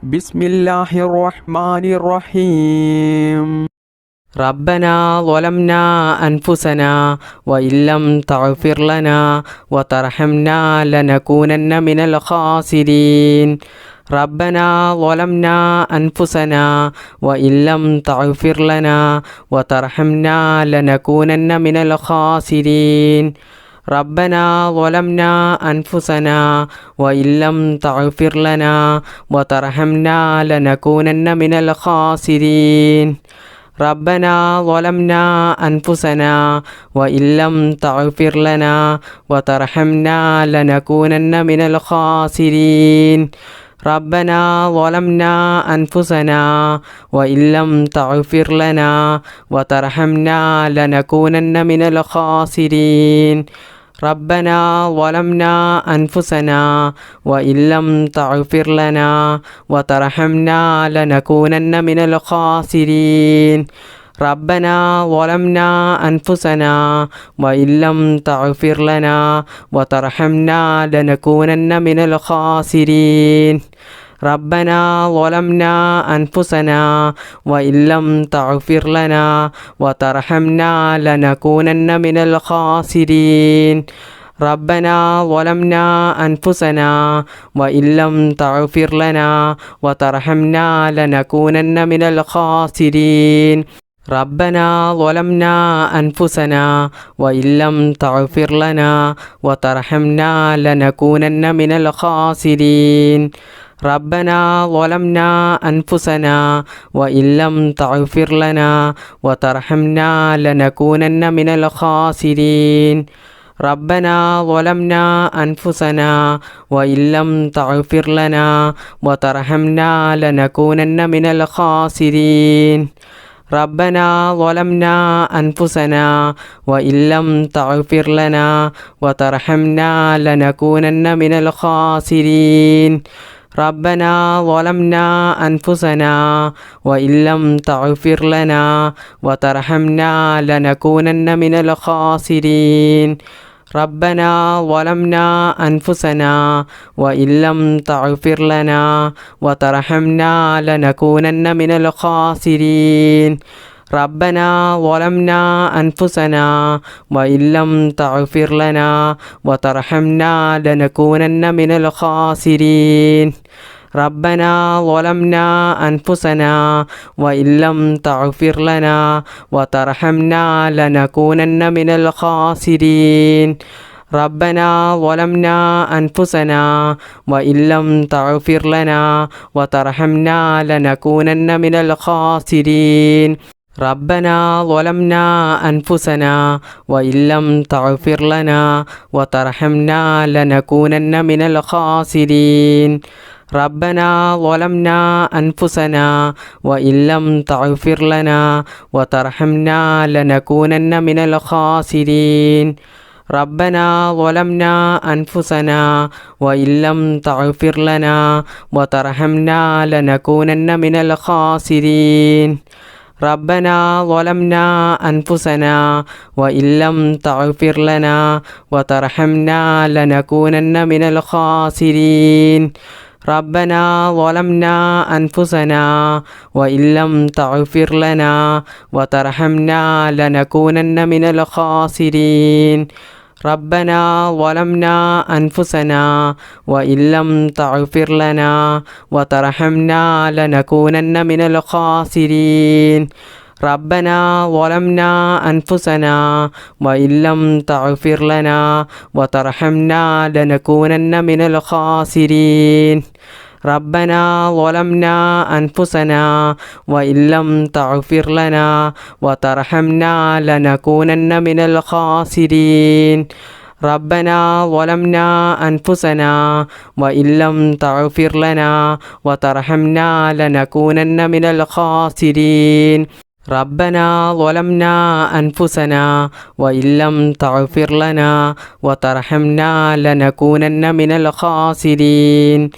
بسم الله الرحمن الرحيم. ربنا ظلمنا أنفسنا وإن لم تغفر لنا وترحمنا لنكونن من الخاسرين. ربنا ظلمنا أنفسنا وإن لم تغفر لنا وترحمنا لنكونن من الخاسرين. ربنا ظلمنا أنفسنا وإن لم تغفر لنا وترحمنا لنكونن من الخاسرين. ربنا ظلمنا أنفسنا وإن لم تغفر لنا وترحمنا لنكونن من الخاسرين. ربنا ظلمنا أنفسنا وإن لم تغفر لنا وترحمنا لنكونن من الخاسرين. ربنا ظلمنا أنفسنا وإن لم تغفر لنا وترحمنا لنكونن من الخاسرين. ربنا ظلمنا أنفسنا وإن لم تغفر لنا وترحمنا لنكونن من الخاسرين. ربنا ظلمنا أنفسنا وإن لم تغفر لنا وترحمنا لنكونن من الخاسرين. ربنا ظلمنا أنفسنا وإن لم تغفر لنا وترحمنا لنكونن من الخاسرين. ربنا ظلمنا أنفسنا وإن لم تغفر لنا وترحمنا لنكونن من الخاسرين. ربنا ظلمنا أنفسنا وإن لم تغفر لنا وترحمنا لنكونن من الخاسرين. ربنا ظلمنا أنفسنا وإن لم تغفر لنا وترحمنا لنكونن من الخاسرين. ربنا ظلمنا أنفسنا وإن لم تغفر لنا وترحمنا لنكونن من الخاسرين. ربنا ظلمنا أنفسنا وإن لم تغفر لنا وترحمنا لنكونن من الخاسرين. ربنا ظلمنا أنفسنا وإن لم تغفر لنا وترحمنا لنكونن من الخاسرين. ربنا ظلمنا أنفسنا وإن لم تغفر لنا وترحمنا لنكونن من الخاسرين. ربنا ظلمنا أنفسنا وإن لم تغفر لنا وترحمنا لنكونن من الخاسرين. ربنا ظلمنا أنفسنا وإن لم تغفر لنا وترحمنا لنكونن من الخاسرين. ربنا ظلمنا أنفسنا وإن لم تغفر لنا وترحمنا لنكونن من الخاسرين. ربنا ظلمنا أنفسنا وإن لم تغفر لنا وترحمنا لنكونن من الخاسرين. ربنا ظلمنا أنفسنا وإن لم تغفر لنا وترحمنا لنكونن من الخاسرين. ربنا ظلمنا أنفسنا وإن لم تغفر لنا وترحمنا لنكونن من الخاسرين. ربنا ظلمنا أنفسنا وإن لم تغفر لنا وترحمنا لنكونن من الخاسرين. ربنا ظلمنا أنفسنا وإن لم تغفر لنا وترحمنا لنكونن من الخاسرين. ربنا ظلمنا أنفسنا وإن لم تغفر لنا وترحمنا لنكونن من الخاسرين. ربنا ظلمنا أنفسنا وإن لم تغفر لنا وترحمنا لنكونن من الخاسرين. ربنا ظلمنا أنفسنا وإن لم تغفر لنا وترحمنا لنكونن من الخاسرين. ربنا ظلمنا أنفسنا وإن لم تغفر لنا وترحمنا لنكونن من الخاسرين.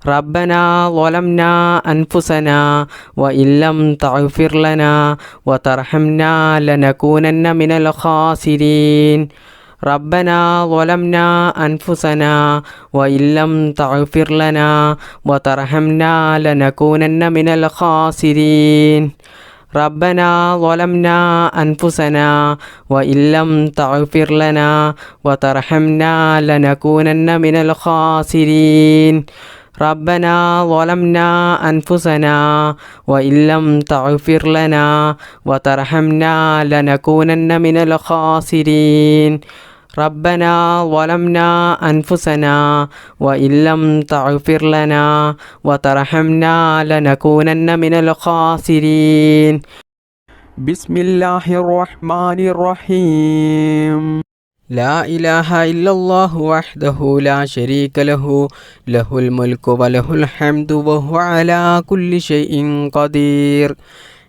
ربنا ظلمنا أنفسنا وإن لم تغفر لنا وترحمنا لنكونن من الخاسرين. ربنا ظلمنا أنفسنا وإن لم تغفر لنا وترحمنا لنكونن من الخاسرين ربنا ظلمنا أنفسنا وإن لم تغفر لنا وترحمنا لنكونن من الخاسرين ربنا ظلمنا أنفسنا وإن لم تغفر لنا وترحمنا لنكونن من الخاسرين ربنا ظلمنا أنفسنا وإن لم تغفر لنا وترحمنا لنكونن من الخاسرين بسم الله الرحمن الرحيم لا إله إلا الله وحده لا شريك له له الملك وله الحمد وهو على كل شيء قدير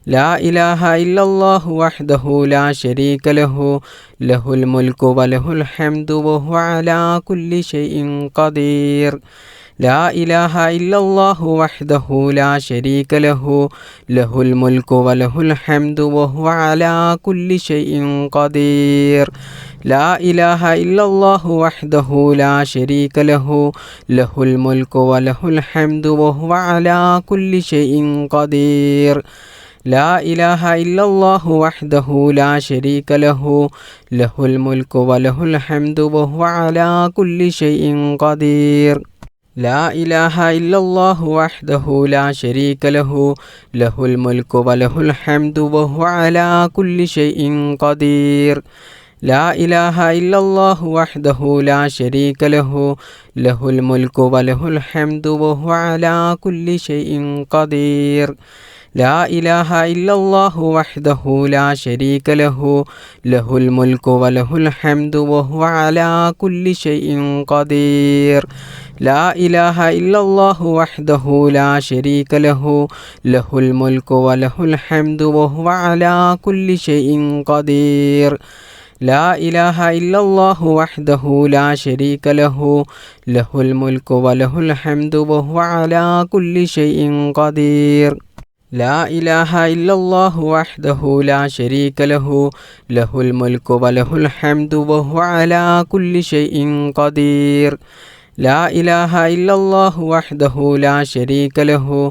لا إله إلا الله وحده لا شريك له له الملك وله الحمد وهو على كل شيء قدير لا إله إلا الله وحده لا شريك له له الملك وله الحمد وهو على كل شيء قدير لا إله إلا الله وحده لا شريك له له الملك وله الحمد وهو على كل شيء قدير لا إله إلا الله وحده لا شريك له له الملك وله الحمد وهو على كل شيء قدير لا إله إلا الله وحده لا شريك له له الملك وله الحمد وهو على كل شيء قدير لا إله إلا الله وحده لا شريك له له الملك وله الحمد وهو على كل شيء قدير لا إله إلا الله وحده لا شريك له له الملك وله الحمد وهو على كل شيء قدير لا إله إلا الله وحده لا شريك له له الملك وله الحمد وهو على كل شيء قدير لا إله إلا الله وحده لا شريك له له الملك وله الحمد وهو على كل شيء قدير لا إله إلا الله وحده لا شريك له له الملك وله الحمد وهو على كل شيء قدير لا إله إلا الله وحده لا شريك له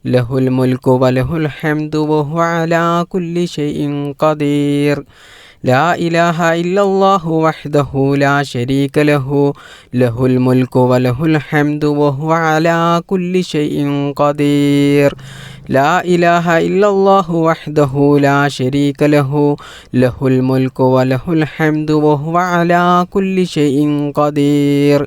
له الملك وله الحمد وهو على كل شيء قدير لا إله إلا الله وحده لا شريك له له الملك وله الحمد وهو على كل شيء قدير لا إله إلا الله وحده لا شريك له له الملك وله الحمد وهو على كل شيء قدير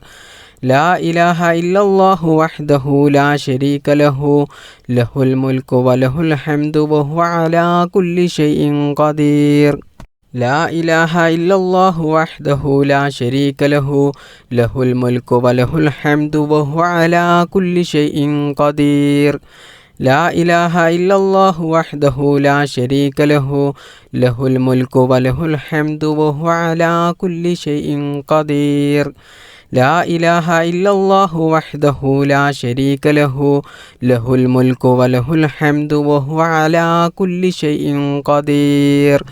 لا إله إلا الله وحده لا شريك له له الملك وله الحمد وهو على كل شيء قدير لا إله إلا الله وحده لا شريك له له الملك وله الحمد وهو على كل شيء قدير لا إله إلا الله وحده لا شريك له له الملك وله الحمد وهو على كل شيء قدير لا إله إلا الله وحده لا شريك له له الملك وله الحمد وهو على كل شيء قدير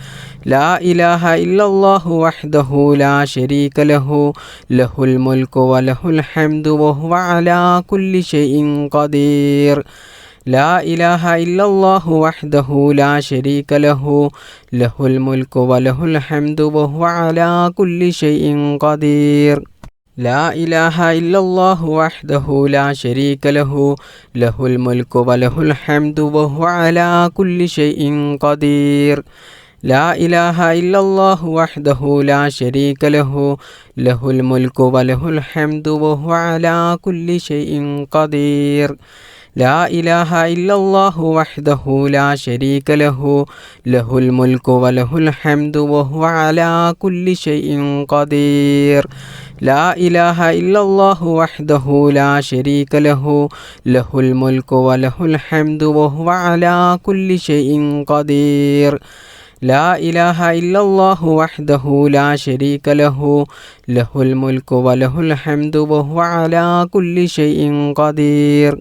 لا إله إلا الله وحده لا شريك له له الملك وله الحمد وهو على كل شيء قدير لا إله إلا الله وحده لا شريك له له الملك وله الحمد وهو على كل شيء قدير لا إله إلا الله وحده لا شريك له له الملك وله الحمد وهو على كل شيء قدير لا إله إلا الله وحده لا شريك له له الملك وله الحمد وهو على كل شيء قدير لا إله إلا الله وحده لا شريك له له الملك وله الحمد وهو على كل شيء قدير لا إله إلا الله وحده لا شريك له له الملك وله الحمد وهو على كل شيء قدير لا إله إلا الله وحده لا شريك له له الملك وله الحمد وهو على كل شيء قدير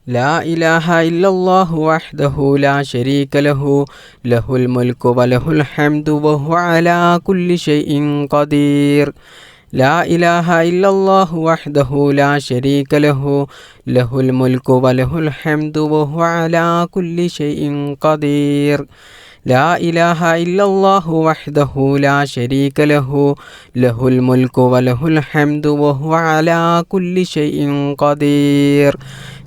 لا إله إلا الله وحده لا شريك له له الملك وله الحمد وهو على كل شيء قدير لا إله إلا الله وحده لا شريك له له الملك وله الحمد وهو على كل شيء قدير لا إله إلا الله وحده لا شريك له له الملك وله الحمد وهو على كل شيء قدير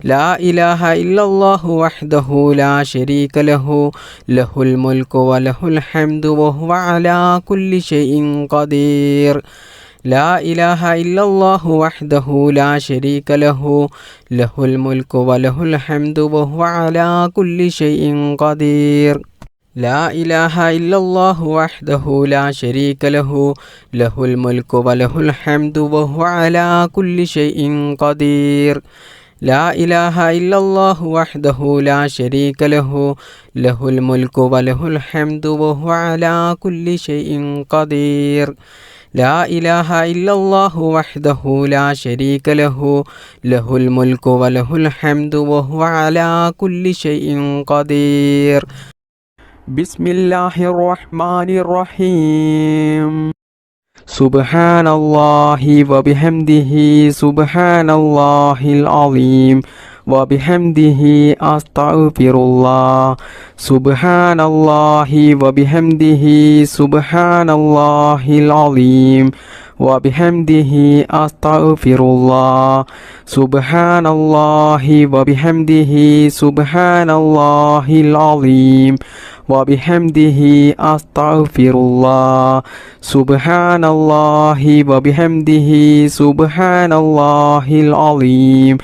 لا إله إلا الله وحده لا شريك له له الملك وله الحمد وهو على كل شيء قدير لا إله إلا الله وحده لا شريك له له الملك وله الحمد وهو على كل شيء قدير لا إله إلا الله وحده لا شريك له له الملك وله الحمد وهو على كل شيء قدير لا إله إلا الله وحده لا شريك له له الملك وله الحمد وهو على كل شيء قدير لا إله إلا الله وحده لا شريك له له الملك وله الحمد وهو على كل شيء قدير بسم الله الرحمن الرحيم سبحان الله وبحمده سبحان الله العظيم وبحمده أستغفر الله سبحان الله وبحمده سبحان الله العظيم وبحمده أستغفر الله سبحان الله وبحمده سبحان الله العظيم وبحمده أستغفر الله سبحان الله وبحمده سبحان الله العظيم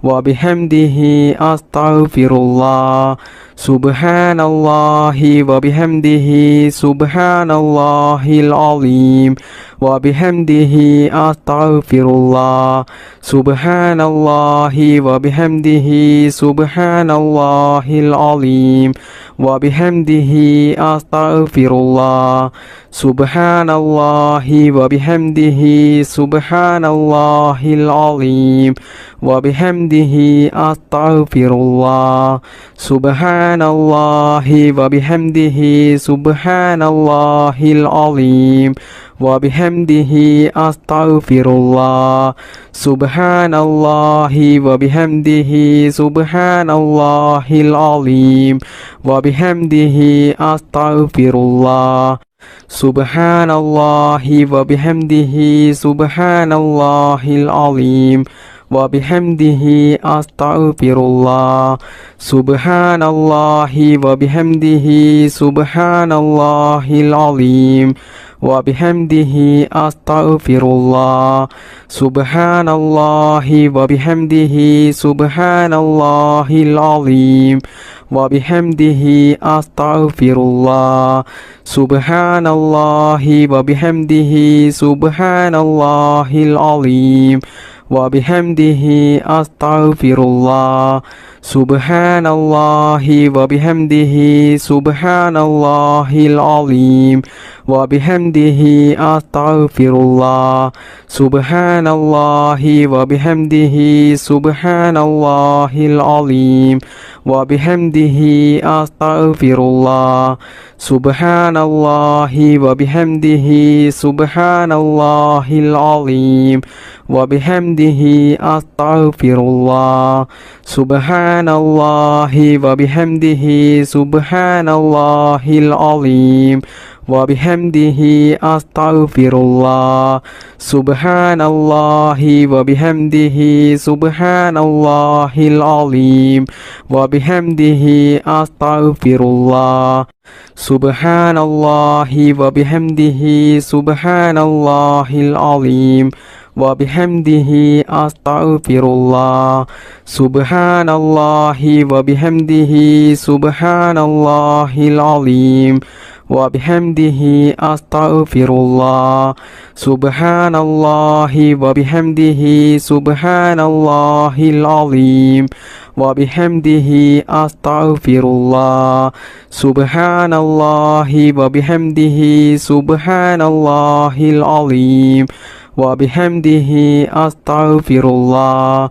وبحمده أستغفر الله سبحان الله وبحمده سبحان الله العظيم وبحمده أستغفر الله سبحان الله وبحمده سبحان الله العظيم وبحمده أستغفر الله سبحان الله وبحمده سبحان الله العظيم وبحمده أستغفر الله سبحان الله وبحمده سبحان الله العظيم وبحمده أستغفر الله سبحان الله وبحمده سبحان الله العظيم وبحمده أستغفر الله سبحان الله وبحمده سبحان الله العظيم وبحمده أستغفر الله سبحان الله وبحمده سبحان الله العظيم وبحمده أستغفر الله سبحان الله وبحمده سبحان الله العظيم وبحمده أستغفر الله سبحان الله وبحمده سبحان الله العظيم وبحمده أستغفر الله سبحان الله وبحمده سبحان الله العظيم وبحمده أستغفر الله سبحان الله وبحمده سبحان الله العظيم وبحمده أستغفر الله سبحان الله وبحمده سبحان الله العظيم وبحمده أستغفر الله سبحان الله وبحمده سبحان الله العظيم وبحمده أستغفر الله سبحان الله وبحمده سبحان الله العظيم وبحمده أستغفر الله سبحان الله وبحمده سبحان الله العظيم وبحمده أستغفر الله سبحان الله وبحمده سبحان الله العظيم وبحمده أستغفر الله سبحان الله وبحمده سبحان الله العظيم وبحمده أستغفر الله سبحان الله وبحمده سبحان الله العظيم وبحمده أستغفر الله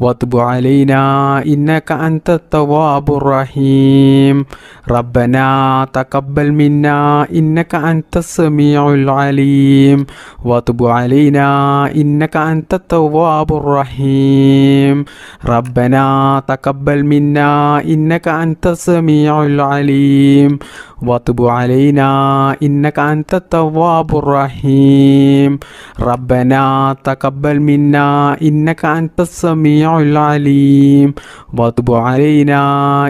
وتب علينا إنك أنت التواب الرحيم ربنا تقبل منا إنك أنت السميع العليم وتب علينا إنك أنت التواب الرحيم ربنا تقبل منا إنك أنت السميع العليم وتب علينا إنك أنت التواب الرحيم ربنا تقبل منا إنك أنت السميع العليم وتب علينا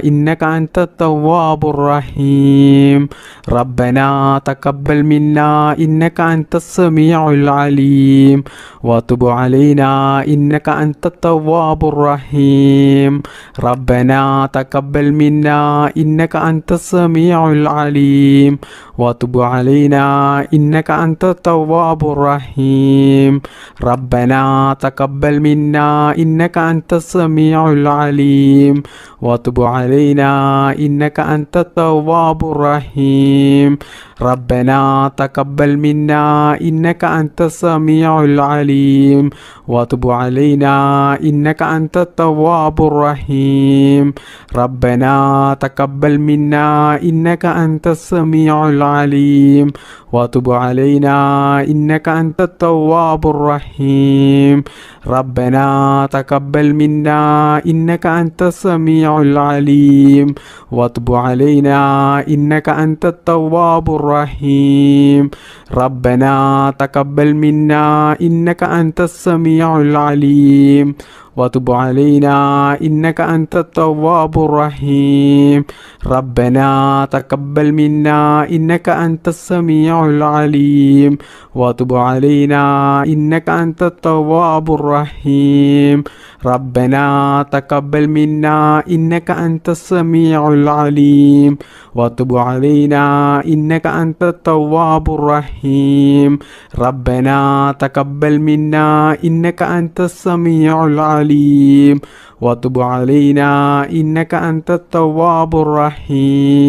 إنك أنت التواب الرحيم ربنا تقبل منا إنك أنت السميع العليم وتب علينا إنك أنت التواب الرحيم ربنا تقبل منا إنك أنت السميع العليم وتب علينا إنك أنت التواب الرحيم ربنا تقبل منا إنك أنت السميع العليم وتب علينا إنك أنت التواب الرحيم ربنا تقبل منا إنك أنت السميع العليم وتب علينا إنك أنت التواب الرحيم ربنا تقبل منا إنك أنت السميع العليم وتب علينا إنك أنت التواب الرحيم ربنا تقبل منا إنك أنت السميع العليم وتب علينا إنك أنت التواب الرحيم ربنا تقبل منا إنك أنت السميع العليم وتب علينا إنك أنت التواب الرحيم ربنا تقبل منا إنك أنت السميع العليم وتب علينا إنك أنت التواب الرحيم ربنا تقبل منا إنك أنت السميع العليم وتب علينا إنك أنت التواب الرحيم ربنا تقبل منا إنك أنت السميع العليم وتب علينا إنك أنت التواب الرحيم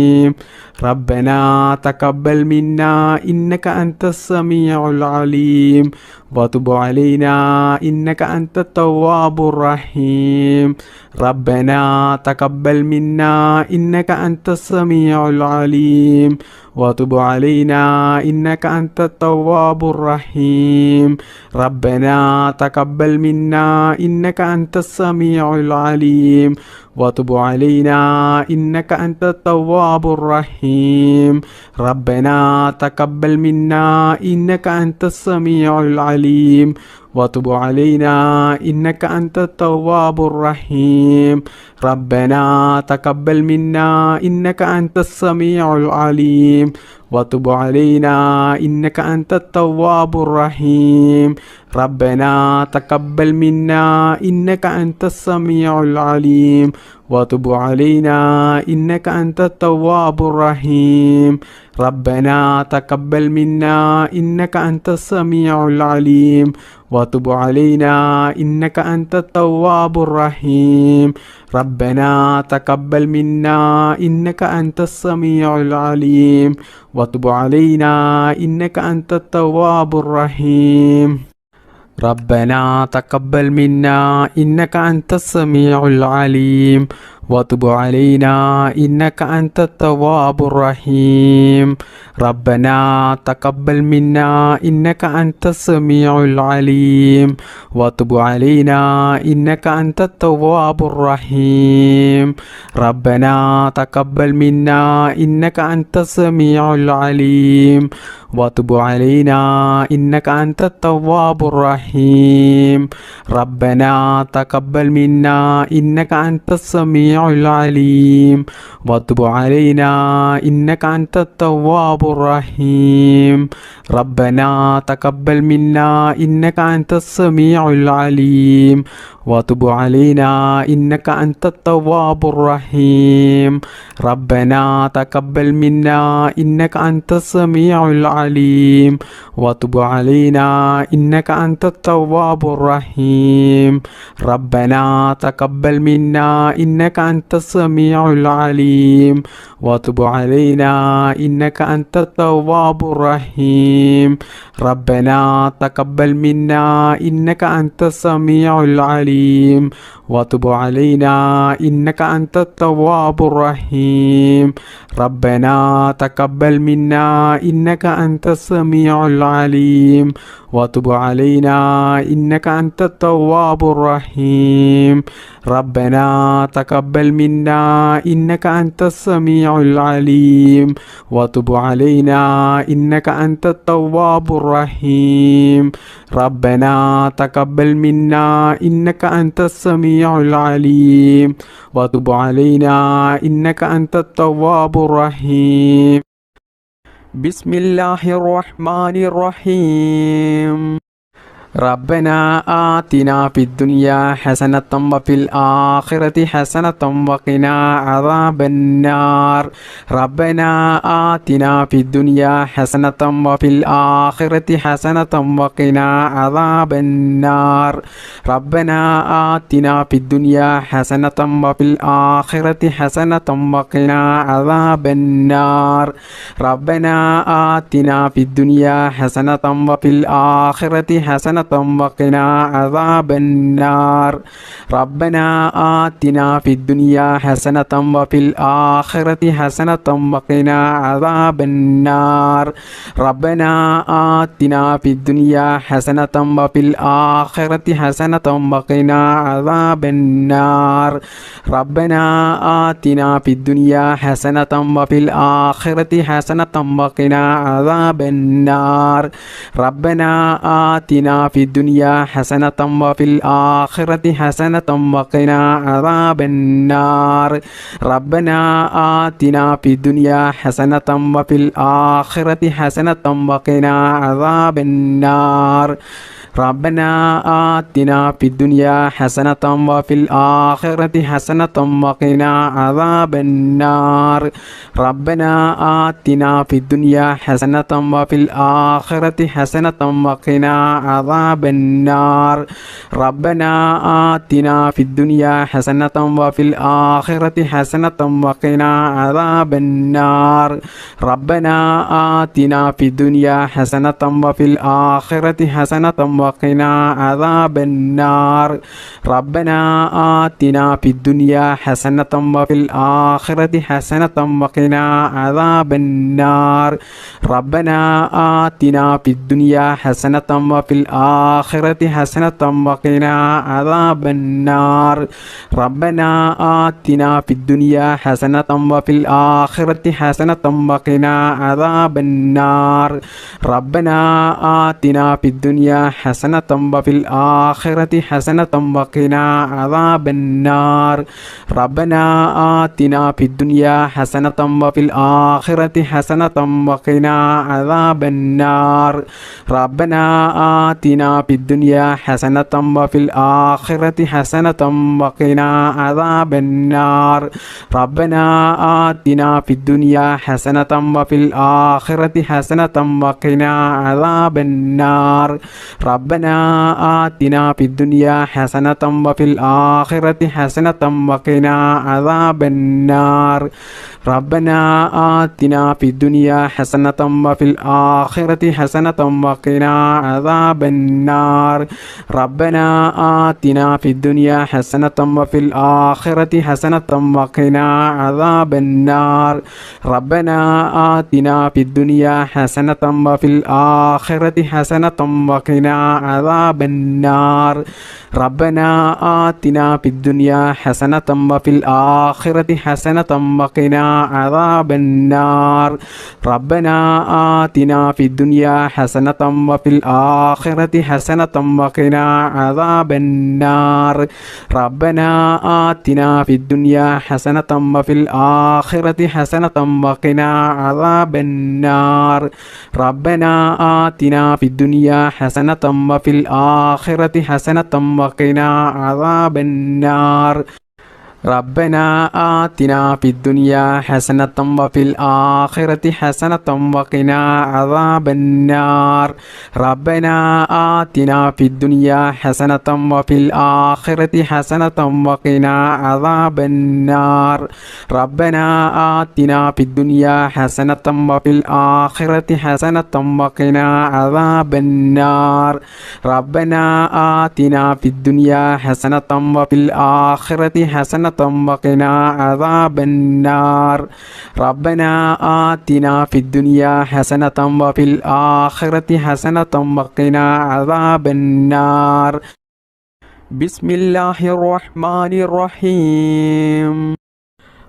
ربنا تقبل منا إنك أنت السميع العليم وتب علينا إنك أنت التواب الرحيم ربنا تقبل منا إنك أنت السميع العليم وتب علينا إنك أنت التواب الرحيم ربنا تقبل منا إنك أنت السميع العليم وتب علينا إنك أنت التواب الرحيم ربنا تقبل منا إنك أنت السميع العليم وتب علينا إنك أنت التواب الرحيم ربنا تقبل منا إنك أنت السميع العليم وتب علينا إنك أنت التواب الرحيم ربنا تقبل منا إنك أنت السميع العليم وتب علينا إنك أنت التواب الرحيم ربنا تقبل منا إنك أنت السميع العليم وتب علينا إنك أنت التواب الرحيم ربنا تقبل منا إنك أنت السميع العليم وتب علينا إنك أنت التواب الرحيم ربنا تقبل منا إنك أنت السميع العليم وتب علينا إنك أنت التواب الرحيم ربنا تقبل منا إنك أنت السميع العليم وتب علينا إنك أنت التواب الرحيم ربنا تقبل منا إنك أنت السميع العليم وتب علينا إنك أنت التواب الرحيم ربنا تقبل منا إنك أنت السميع العليم وتب علينا إنك أنت التواب الرحيم ربنا تقبل منا إنك أنت السميع العليم وتب علينا إنك أنت التواب الرحيم ربنا تقبل منا إنك أنت السميع العليم وتب علينا إنك أنت التواب الرحيم ربنا تقبل منا إنك أنت السميع العليم وتب علينا إنك أنت التواب الرحيم ربنا تقبل منا إنك أنت السميع العليم وتب علينا إنك أنت التواب الرحيم ربنا تقبل منا إنك أنت السميع العليم وتب علينا إنك أنت التواب الرحيم ربنا تقبل منا إنك أنت السميع العليم وتب علينا إنك أنت التواب الرحيم ربنا تقبل منا إنك أنت السميع العليم وتب علينا إنك أنت التواب الرحيم بسم الله الرحمن الرحيم ربنا آتنا في الدنيا حسنة وفي الآخرة حسنة وقنا عذاب النار ربنا آتنا في الدنيا حسنة وفي الآخرة حسنة وقنا عذاب النار ربنا آتنا في الدنيا حسنة وفي الآخرة حسنة وقنا عذاب النار ربنا آتنا في الدنيا حسنة وفي الآخرة حسنة وقنا عذاب النار ربنا آتنا في الدنيا حسنة وفي الآخرة حسنة وقنا عذاب النار ربنا آتنا في الدنيا حسنة وفي الآخرة حسنة وقنا عذاب النار ربنا آتنا في الدنيا حسنة وفي الآخرة حسنة وقنا عذاب النار ربنا آتنا في الدنيا حسنة وفي الآخرة حسنة وقنا عذاب النار ربنا آتنا في الدنيا حسنة وفي الآخرة حسنة وقنا عذاب النار ربنا آتنا في الدنيا حسنة وفي الآخرة حسنة وقنا عذاب النار ربنا آتنا في الدنيا حسنة وفي الآخرة حسنة وقنا عذاب النار ربنا آتنا في الدنيا حسنة وفي الآخرة حسنة وقنا عذاب النار ربنا آتنا في الدنيا حسنة وفي الآخرة حسنة وقنا عذاب النار ربنا آتنا في الدنيا حسنة وفي الآخرة حسنة وقنا عذاب النار ربنا آتنا في الدنيا حسنة وفي الآخرة حسنة وقنا عذاب النار ربنا آتنا في الدنيا حسنة وفي الآخرة حسنة وقنا عذاب النار ربنا آتنا في الدنيا حسنة وفي الآخرة حسنة وقنا عذاب النار ربنا آتنا في الدنيا حسنة وفي الآخرة حسنة وقنا عذاب النار ربنا آتنا في الدنيا حسنة وفي الآخرة حسنة وقنا عذاب النار ربنا آتنا في الدنيا حسنة وفي الآخرة حسنة وقنا عذاب النار ربنا آتنا في الدنيا حسنة وفي الآخرة حسنة وقنا عذاب النار ربنا آتنا في الدنيا حسنة وفي الآخرة حسنة وقنا عذاب النار ربنا آتنا في الدنيا حسنة وفي الآخرة حسنة وقنا عذاب النار ربنا آتنا في الدنيا حسنة وفي الآخرة حسنة وقنا عذاب النار ربنا آتنا في الدنيا حسنة وفي الآخرة حسنة وقنا عذاب النار ربنا آتنا في الدنيا حسنة وفي الآخرة حسنة وقنا عذاب النار ربنا آتنا في الدنيا حسنة وفي الآخرة حسنة وقنا عذاب النار ربنا آتنا في الدنيا حسنة وفي الآخرة حسنة وقنا عذاب النار ربنا آتنا في الدنيا حسنة وفي الآخرة حسنة وقنا عذاب النار ربنا آتنا في الدنيا حسنة وفي الآخرة حسنة وقنا عذاب النار ربنا آتنا في الدنيا حسنة وفي الآخرة حسنة وقنا عذاب النار ربنا آتنا في الدنيا حسنة وفي الآخرة حسنة وقنا عذاب النار ربنا آتنا في الدنيا حسنة وفي الآخرة حسنة وقنا عذاب النار بسم الله الرحمن الرحيم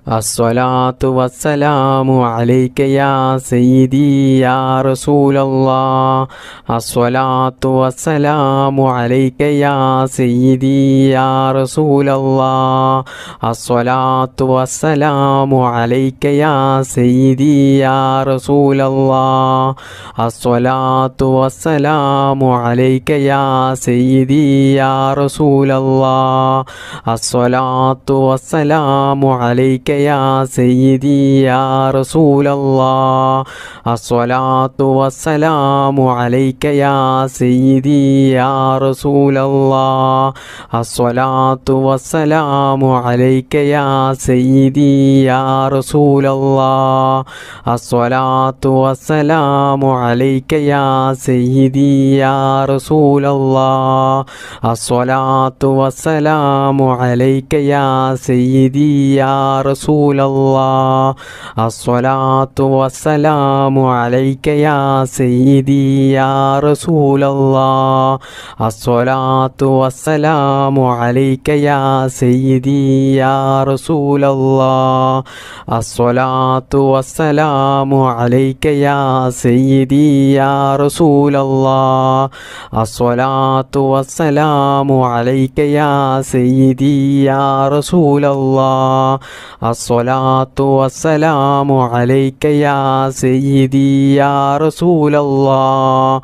الصلاة والسلام عليك يا سيدي يا رسول الله الصلاة والسلام عليك يا سيدي يا رسول الله الصلاة والسلام عليك يا سيدي يا رسول الله الصلاة والسلام عليك يا سيدي يا رسول الله الصلاة والسلام عليك يا سيدي يا رسول الله الصلاة والسلام عليك يا سيدي يا رسول الله الصلاة والسلام عليك يا سيدي يا رسول الله الصلاة والسلام عليك يا سيدي يا رسول الله الصلاة والسلام عليك يا سيدي يا رسول الله الصلاة والسلام عليك يا سيدي يا رسول الله الصلاة والسلام عليك يا سيدي يا رسول الله الصلاة والسلام عليك يا سيدي يا رسول الله الصلاة والسلام عليك يا سيدي يا رسول الله الصلاة والسلام عليك يا سيدي يا رسول الله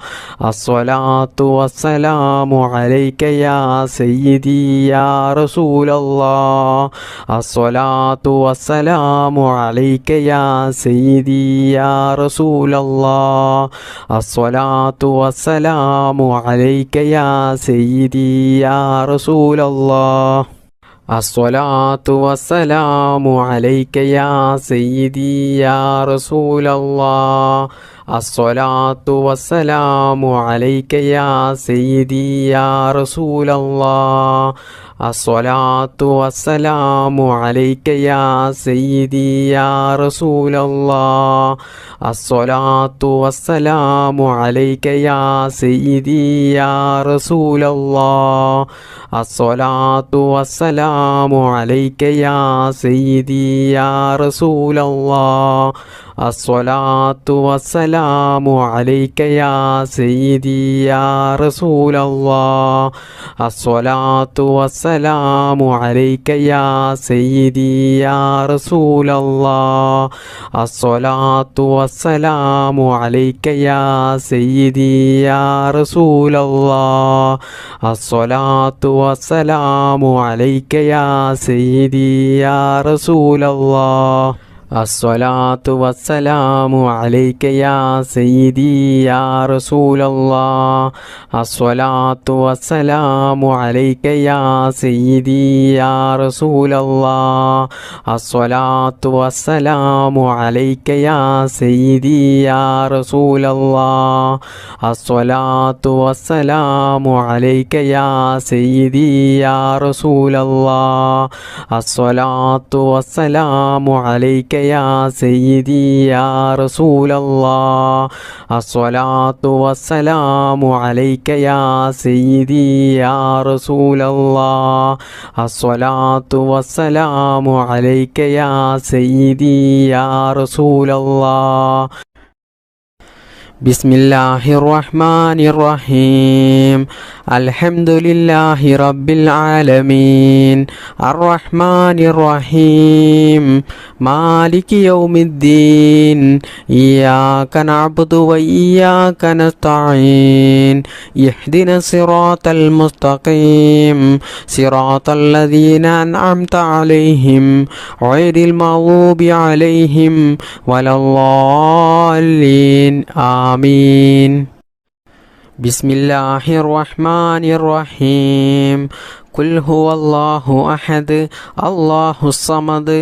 الصلاة والسلام عليك يا سيدي يا رسول الله الصلاة والسلام عليك يا سيدي يا رسول الله الصلاة والسلام عليك يا سيدي يا رسول الله الصلاة والسلام عليك يا سيدي يا رسول الله الصلاة والسلام عليك يا سيدي يا رسول الله الصلاة والسلام عليك يا سيدي يا رسول الله الصلاة والسلام عليك يا سيدي يا رسول الله الصلاة والسلام عليك يا سيدي يا رسول الله الصلاة والسلام عليك يا سيدي يا رسول الله الصلاة والسلام عليك يا سيدي يا رسول الله الصلاة والسلام عليك يا سيدي يا رسول الله الصلاة والسلام عليك يا سيدي يا رسول الله الصلاة والسلام عليك يا سيدي يا رسول الله الصلاة والسلام عليك يا سيدي يا رسول الله الصلاة والسلام عليك يا سيدي يا رسول الله الصلاة والسلام عليك يا سيدي يا رسول الله الصلاة والسلام عليك يا سيدي يا رسول الله الصلاة والسلام عليك يا سيدي يا رسول الله الصلاة والسلام عليك يا سيدي يا رسول الله ബിസ്മില്ലാഹിർ റഹ്മാനിർ റഹീം അൽഹംദുലില്ലാഹി റബ്ബിൽ ആലമീൻ അർറഹ്മാനിർ റഹീം മാലികി യൗമിദ്ദീൻ ഇയ്യാക നഅ്ബുദു വ ഇയ്യാക നസ്തഈൻ ഇഹ്ദിനസ് സിറാത്തൽ മുസ്തഖീം സിറാത്തൽ ലദീന അൻഅംത അലൈഹിം ഗൈറിൽ മഗ്ദൂബി അലൈഹിം വലദ്ദാല്ലീൻ ആമീൻ. ബിസ്മില്ലാഹിർ റഹ്മാനിർ റഹീം ഖുൽ ഹുവല്ലാഹു അഹദ് അല്ലാഹുസ് സമദ്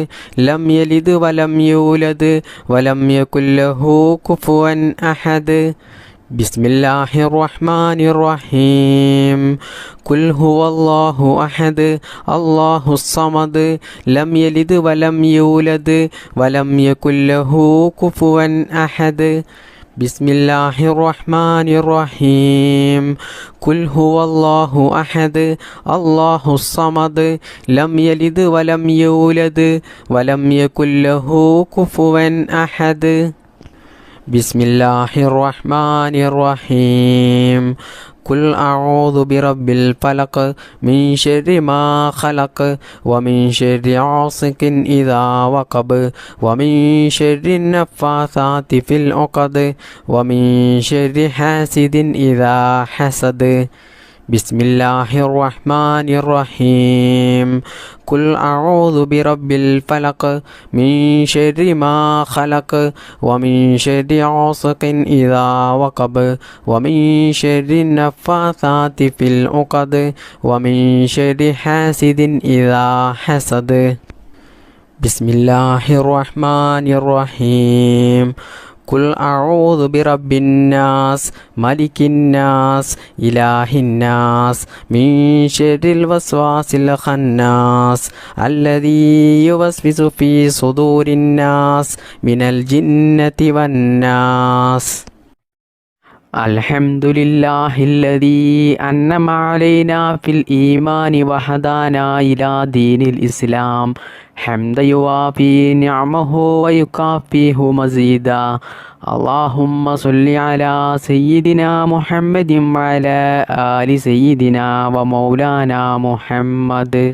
ലം യലിദ് വലം യൂലദ് വലം യകുൽ ലഹു കുഫുവൻ അഹദ്. ബിസ്മില്ലാഹിർ റഹ്മാനിർ റഹീം ഖുൽ ഹുവല്ലാഹു അഹദ് അല്ലാഹുസ് സമദ് ലം യലിദ് വലം യൂലദ് വലം യകുൽ ലഹു കുഫുവൻ അഹദ്. ബിസ്മില്ലാഹിർ റഹ്മാനിർ റഹീം ഖുൽ ഹുവല്ലാഹു അഹദ് അല്ലാഹുസ് സമദ് ലം യലിദ് വലം യൂലദ് വലം യകുൽ ലഹു കുഫുവൻ അഹദ്. ബിസ്മില്ലാഹിർ റഹ്മാനിർ റഹീം ഖുൽ അഊദു ബിറബ്ബിൽ ഫലഖ് മിൻ ശർരി മാ ഖലഖ് വമിൻ ശർരി ഗാസിഖിൻ ഇദാ വഖബ് വമിൻ ശർരി നഫ്ഫാസാതി ഫിൽ ഉഖദ് വമിൻ ശർരി ഹാസിദിൻ ഇദാ ഹസദ്. ബിസ്മില്ലാഹിർ റഹ്മാനിർ റഹീം ഖുൽ അഊദു ബിറബ്ബിൽ ഫലഖ് മിൻ ശർരി മാ ഖലഖ് വമിൻ ശർരി ഗാസിഖിൻ ഇദാ വഖബ് വമിൻ ശർരി നഫ്ഫാസാതി ഫിൽ ഉഖദ് വമിൻ ശർരി ഹാസിദിൻ ഇദാ ഹസദ്. ബിസ്മില്ലാഹിർ റഹ്മാനിർ റഹീം ഖുൽ അഊദു ബിറബ്ബിൻ നാസ് മലിക്കിൻ നാസ് ഇലാഹിൻ നാസ് മിൻ ശർരിൽ വസ്വാസിൽ ഖന്നാസ് അല്ലദീ യുവസ്വിസു ഫീ സുദൂരിൻ നാസ് മിനൽ ജിന്നതി വന്നാസ്. അൽഹംദുലില്ലാഹില്ലദീ അൻഅമ അലൈനാ ഫിൽ ഈമാനി വഹദാനാ ഇലാ ദീനിൽ ഇസ്ലാം ഹംദ യുവാഫി നിഅമഹു വയുകാഫിഹു മസീദാ. അല്ലാഹുമ്മ സ്വല്ലി അലാ സയ്യിദിനാ മുഹമ്മദിൻ വഅലാ ആലി സയ്യിദിനാ വമൗലാനാ മുഹമ്മദ്.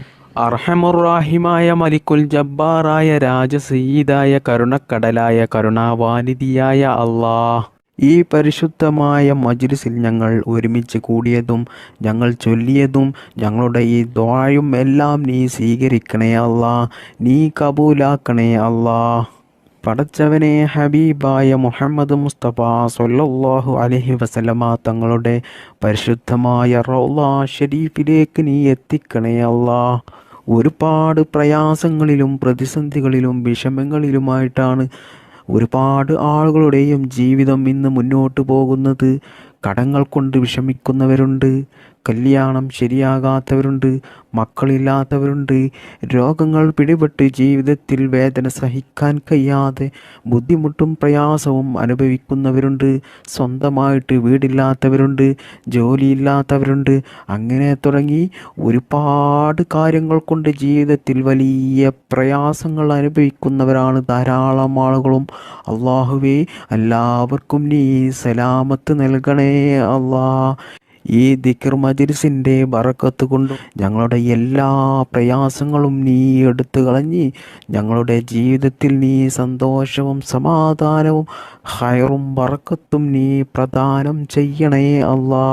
അർഹമുർറാഹിമായ മലിക്കുൽ ജബ്ബാറായ രാജസയ്യിദായ കരുണക്കടലായ കരുണാവാനിധിയായ അല്ലാഹ്, ഈ പരിശുദ്ധമായ മജ്ലിസിൽ ഞങ്ങൾ ഒരുമിച്ച് കൂടിയതും ഞങ്ങൾ ചൊല്ലിയതും ഞങ്ങളുടെ ഈ ദുആയും എല്ലാം നീ സ്വീകരിക്കണേ അല്ലാ, നീ കബൂലാക്കണേ അല്ലാ. പടച്ചവനെ, ഹബീബായ മുഹമ്മദ് മുസ്തഫ സ്വല്ലല്ലാഹു അലൈഹി വസല്ലമ തങ്ങളുടെ പരിശുദ്ധമായ റൗള ഷരീഫിലേക്ക് നീ എത്തിക്കണേ അല്ലാ. ഒരുപാട് പ്രയാസങ്ങളിലും പ്രതിസന്ധികളിലും വിഷമങ്ങളിലുമായിട്ടാണ് ഒരുപാട് ആളുകളുടെയും ജീവിതം ഇന്ന് മുന്നോട്ട് പോകുന്നത്. കടങ്ങൾ കൊണ്ട് വിഷമിക്കുന്നവരുണ്ട്, കല്യാണം ശരിയാകാത്തവരുണ്ട്, മക്കളില്ലാത്തവരുണ്ട്, രോഗങ്ങൾ പിടിപെട്ട് ജീവിതത്തിൽ വേദന സഹിക്കാൻ കഴിയാതെ ബുദ്ധിമുട്ടും പ്രയാസവും അനുഭവിക്കുന്നവരുണ്ട്, സ്വന്തമായിട്ട് വീടില്ലാത്തവരുണ്ട്, ജോലിയില്ലാത്തവരുണ്ട്, അങ്ങനെ തുടങ്ങി ഒരുപാട് കാര്യങ്ങൾ കൊണ്ട് ജീവിതത്തിൽ വലിയ പ്രയാസങ്ങൾ അനുഭവിക്കുന്നവരാണ് ധാരാളം ആളുകളും. അല്ലാഹുവേ, എല്ലാവർക്കും നീ സലാമത്ത് നൽകണേ അല്ലാ. ഈ ദിക്ർ മജ്ലിസിൻ്റെ ബറക്കത്ത് കൊണ്ടും ഞങ്ങളുടെ എല്ലാ പ്രയാസങ്ങളും നീ എടുത്തു കളഞ്ഞ് ഞങ്ങളുടെ ജീവിതത്തിൽ നീ സന്തോഷവും സമാധാനവും ഖൈറും ബറക്കത്തും നീ പ്രദാനം ചെയ്യണേ അല്ലാ.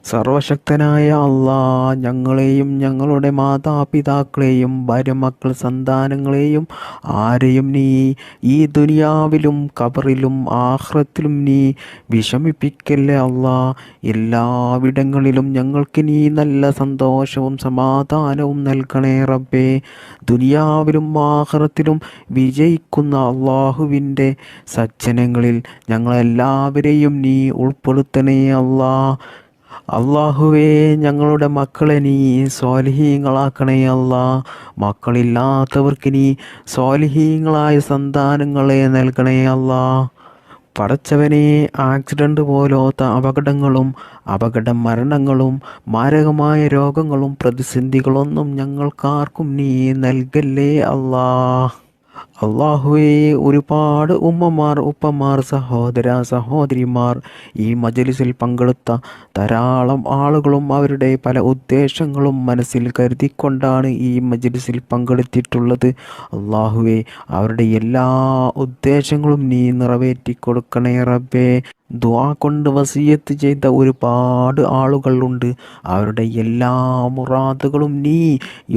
സർവശക്തനായ അല്ലാ, ഞങ്ങളെയും ഞങ്ങളുടെ മാതാപിതാക്കളെയും ഭാര്യമക്കൾ സന്താനങ്ങളെയും ആരെയും നീ ഈ ദുനിയാവിലും ഖബറിലും ആഖിറത്തിലും നീ വിഷമിപ്പിക്കല്ലേ അല്ലാ. എല്ലാവിടങ്ങളിലും ഞങ്ങൾക്ക് നീ നല്ല സന്തോഷവും സമാധാനവും നൽകണേ റബ്ബേ. ദുനിയാവിലും ആഖിറത്തിലും വിജയിക്കുന്ന അള്ളാഹുവിൻ്റെ സജ്ജനങ്ങളിൽ ഞങ്ങളെല്ലാവരെയും നീ ഉൾപ്പെടുത്തണേ അല്ലാ. അല്ലാഹുവേ, ഞങ്ങളുടെ മക്കളെ നീ സ്വാലിഹീങ്ങളാക്കണേ അല്ലാ. മക്കളില്ലാത്തവർക്ക് നീ സ്വാലിഹീങ്ങളായ സന്താനങ്ങളെ നൽകണേ അല്ലാ. പടച്ചവനെ, ആക്സിഡൻ്റ് പോലത്തെ അപകടങ്ങളും അപകട മരണങ്ങളും മാരകമായ രോഗങ്ങളും പ്രതിസന്ധികളൊന്നും ഞങ്ങൾക്കാർക്കും നീ നൽകല്ലേ അല്ലാ. അള്ളാഹുവേ, ഒരുപാട് ഉമ്മമാർ, ഉപ്പമാർ, സഹോദര സഹോദരിമാർ ഈ മജ്‌ലിസിൽ പങ്കെടുത്ത ധാരാളം ആളുകളും അവരുടെ പല ഉദ്ദേശങ്ങളും മനസ്സിൽ കരുതിക്കൊണ്ടാണ് ഈ മജ്‌ലിസിൽ പങ്കെടുത്തിട്ടുള്ളത്. അള്ളാഹുവേ, അവരുടെ എല്ലാ ഉദ്ദേശങ്ങളും നീ നിറവേറ്റി കൊടുക്കണേ റബ്ബേ. ദുആ കൊണ്ട് വസിയത്ത് ചെയ്ത ഒരുപാട് ആളുകളുണ്ട്. അവരുടെ എല്ലാ മുറാദുകളും നീ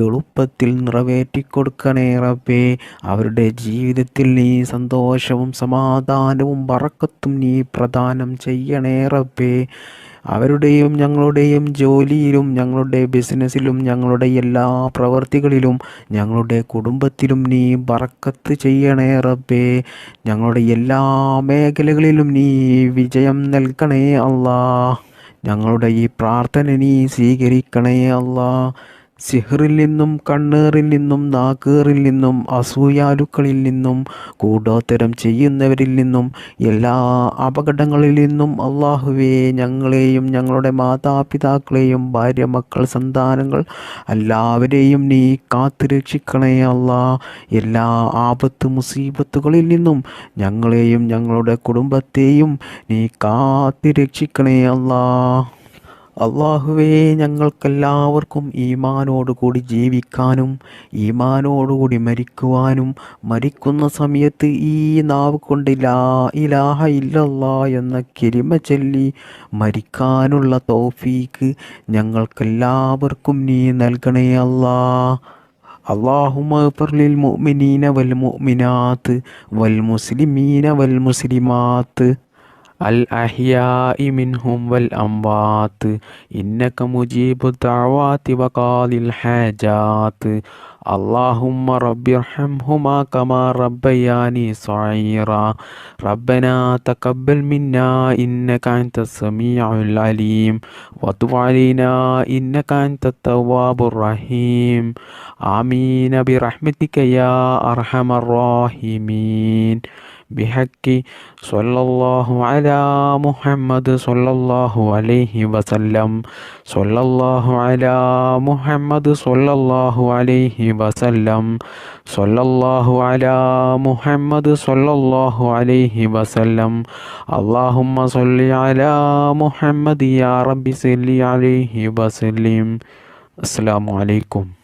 എളുപ്പത്തിൽ നിറവേറ്റി കൊടുക്കണേ റബ്ബേ. അവരുടെ ജീവിതത്തിൽ നീ സന്തോഷവും സമാധാനവും ബറക്കത്തും നീ പ്രദാനം ചെയ്യണേ റബ്ബേ. അവരുടെയും ഞങ്ങളുടെയും ജോലിയിലും ഞങ്ങളുടെ ബിസിനസ്സിലും ഞങ്ങളുടെ എല്ലാ പ്രവർത്തികളിലും ഞങ്ങളുടെ കുടുംബത്തിലും നീ ബറക്കത്ത് ചെയ്യണേ റബ്ബേ. ഞങ്ങളുടെ എല്ലാ മേഖലകളിലും നീ വിജയം നൽകണേ അല്ലാ. ഞങ്ങളുടെ ഈ പ്രാർത്ഥന നീ സ്വീകരിക്കണേ അല്ലാ. സിഹ്റിൽ നിന്നും, കണ്ണേറിൽ നിന്നും, നാക്കേറിൽ നിന്നും, അസൂയാലുക്കളിൽ നിന്നും, കൂടോത്തരം ചെയ്യുന്നവരിൽ നിന്നും, എല്ലാ അപകടങ്ങളിൽ നിന്നും അള്ളാഹുവേ, ഞങ്ങളെയും ഞങ്ങളുടെ മാതാപിതാക്കളെയും ഭാര്യ, മക്കൾ, സന്താനങ്ങൾ എല്ലാവരെയും നീ കാത്തു രക്ഷിക്കണേ അല്ലാ. എല്ലാ ആപത്ത് മുസീബത്തുകളിൽ നിന്നും ഞങ്ങളെയും ഞങ്ങളുടെ കുടുംബത്തെയും നീ കാത്തു രക്ഷിക്കണേ അല്ലാ. അള്ളാഹുവേ, ഞങ്ങൾക്കെല്ലാവർക്കും ഈമാനോടുകൂടി ജീവിക്കാനും ഈമാനോടുകൂടി മരിക്കുവാനും മരിക്കുന്ന സമയത്ത് ഈ നാവ് കൊണ്ട് ലാ ഇലാഹ ഇല്ലല്ലാ എന്ന കലിമ ചൊല്ലി മരിക്കാനുള്ള തൗഫീക്ക് ഞങ്ങൾക്കെല്ലാവർക്കും നീ നൽകണേ അല്ലാ. അല്ലാഹുമ്മ ഗ്ഫിർ ലിൽ മുഅ്മിനീന വൽ മുഅ്മിനാത്ത് വൽ മുസ്ലിമീന വൽ മുസ്ലിമാത്ത് الأحياء منهم والأموات إنك مجيب الدعوات وقاضي الحاجات اللهم رب ارحمهما كما ربياني صغيرا ربنا تقبل منا إنك أنت السميع العليم وتب علينا إنك أنت التواب الرحيم آمين برحمتك يا أرحم الراحمين بحق صلى الله على محمد صلى الله عليه وسلم صلى الله على محمد صلى الله عليه وسلم صلى الله على محمد صلى الله عليه وسلم اللهم صل على محمد يا رب صل عليه وسلم. السلام عليكم.